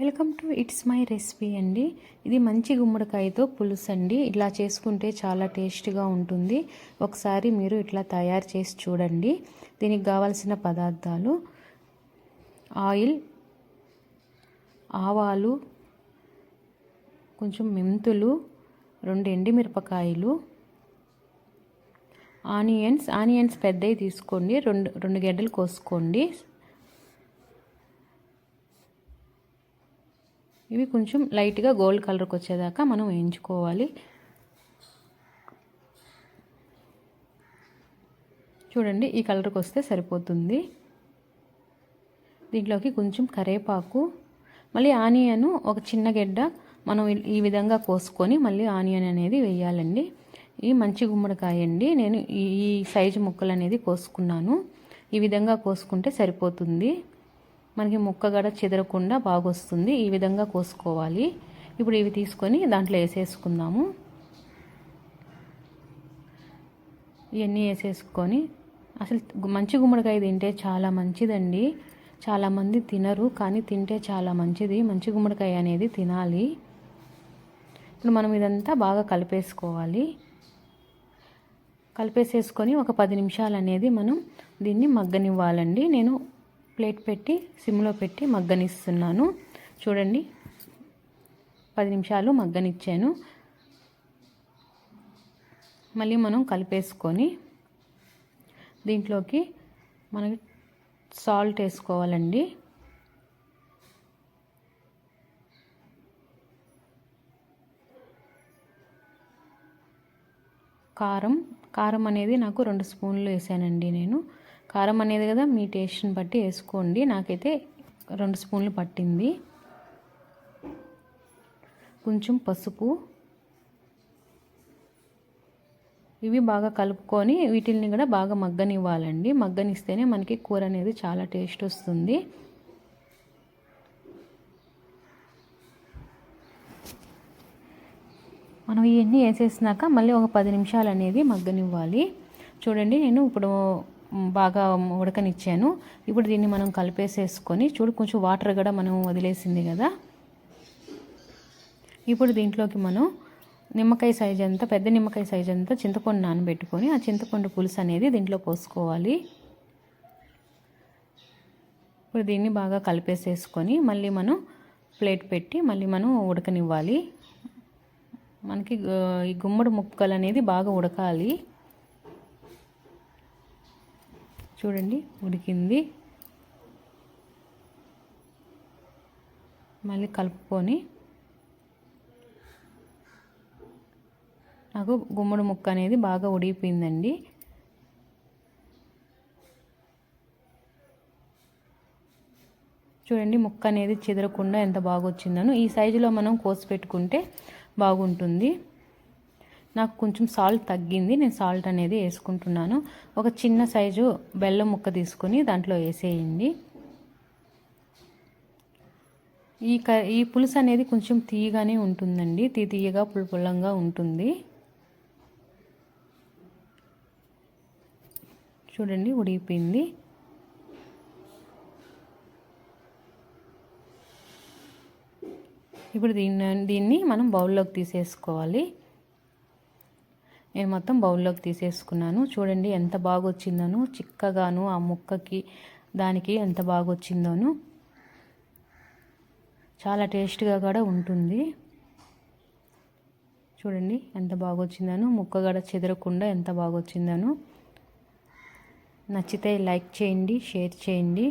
Welcome to it's my recipe అండి. ఇది మంచి గుమ్మడికాయతో పులుసు అండి. ఇలా చేసుకుంటే చాలా టేస్ట్గా ఉంటుంది. ఒకసారి మీరు ఇట్లా తయారు చేసి చూడండి. దీనికి కావాల్సిన పదార్థాలు: ఆయిల్, ఆవాలు, కొంచెం మెంతులు, 2 ఎండుమిరపకాయలు, ఆనియన్స్ పెద్దవి తీసుకోండి, రెండు గడ్డలు కోసుకోండి. ఇవి కొంచెం లైట్గా గోల్డ్ కలర్కి వచ్చేదాకా మనం వేయించుకోవాలి. చూడండి, ఈ కలర్కి వస్తే సరిపోతుంది. దీంట్లోకి కొంచెం కరివేపాకు, మళ్ళీ ఆనియన్ ఒక చిన్న గడ్డ మనం ఈ విధంగా కోసుకొని మళ్ళీ ఆనియన్ అనేది వేయాలండి. ఇది మంచి గుమ్మడికాయ అండి. నేను ఈ సైజు ముక్కలు అనేది కోసుకున్నాను. ఈ విధంగా కోసుకుంటే సరిపోతుంది. మనకి ముక్క కూడా చెదరకుండా బాగా వస్తుంది. ఈ విధంగా కోసుకోవాలి. ఇప్పుడు ఇవి తీసుకొని దాంట్లో వేసేసుకుందాము. ఇవన్నీ వేసేసుకొని, అసలు మంచి గుమ్మడికాయ తింటే చాలా మంచిదండి. చాలామంది తినరు, కానీ తింటే చాలా మంచిది. మంచి గుమ్మడికాయ అనేది తినాలి. ఇప్పుడు మనం ఇదంతా బాగా కలిపేసుకోవాలి. కలిపేసేసుకొని ఒక 10 నిమిషాలు అనేది మనం దీన్ని మగ్గనివ్వాలండి. నేను ప్లేట్ పెట్టి సిమ్లో పెట్టి మగ్గనిస్తున్నాను. చూడండి, 10 నిమిషాలు మగ్గనిచ్చాను. మళ్ళీ మనం కలిపేసుకొని దీంట్లోకి మనకి సాల్ట్ వేసుకోవాలండి. కారం అనేది నాకు 2 స్పూన్లు వేసానండి. నేను కారం అనేది కదా మీ టేస్ట్ని బట్టి వేసుకోండి. నాకైతే 2 స్పూన్లు పట్టింది. కొంచెం పసుపు. ఇవి బాగా కలుపుకొని వీటిని కూడా బాగా మగ్గనివ్వాలండి. మగ్గనిస్తేనే మనకి కూర అనేది చాలా టేస్ట్ వస్తుంది. మనం ఇవన్నీ వేసేసినాక మళ్ళీ ఒక 10 నిమిషాలు అనేది మగ్గనివ్వాలి. చూడండి, నేను ఇప్పుడు బాగా ఉడకనిచ్చాను. ఇప్పుడు దీన్ని మనం కలిపేసేసుకొని, కొంచెం వాటర్ కూడా మనం వదిలేసింది కదా. ఇప్పుడు దీంట్లోకి మనం నిమ్మకాయ సైజ్ అంతా, పెద్ద నిమ్మకాయ సైజ్ అంతా చింతపండు నానబెట్టుకొని ఆ చింతపండు పులుసు అనేది దీంట్లో పోసుకోవాలి. ఇప్పుడు దీన్ని బాగా కలిపేసేసుకొని మళ్ళీ మనం ప్లేట్ పెట్టి మళ్ళీ మనం ఉడకనివ్వాలి. మనకి ఈ గుమ్మడి ముక్కలు అనేది బాగా ఉడకాలి. చూడండి, ఉడికింది. మళ్ళీ కలుపుకొని, నాకు గుమ్మడి ముక్క అనేది బాగా ఉడికిపోయిందండి. చూడండి, ముక్క అనేది చెదరకుండా ఎంత బాగా వచ్చిందను. ఈ సైజులో మనం కోసి పెట్టుకుంటే బాగుంటుంది. నాకు కొంచెం సాల్ట్ తగ్గింది. నేను సాల్ట్ అనేది వేసుకుంటున్నాను. ఒక చిన్న సైజు బెల్లం ముక్క తీసుకొని దాంట్లో వేసేయండి. ఈ పులుసు అనేది కొంచెం తీయగానే ఉంటుందండి. తీయగా పుల్లంగా ఉంటుంది. చూడండి, ఉడికిపోయింది. ఇప్పుడు దీన్ని మనం బౌల్లోకి తీసేసుకోవాలి. నేను మొత్తం బౌల్లోకి తీసేసుకున్నాను. చూడండి ఎంత బాగా వచ్చిందను, చిక్కగాను ఆ ముక్కకి దానికి ఎంత బాగా వచ్చిందోను. చాలా టేస్ట్గా కూడా ఉంటుంది. చూడండి ఎంత బాగా వచ్చిందను, ముక్క కూడా చెదరకుండా ఎంత బాగా వచ్చిందను. నచ్చితే లైక్ చేయండి, షేర్ చేయండి.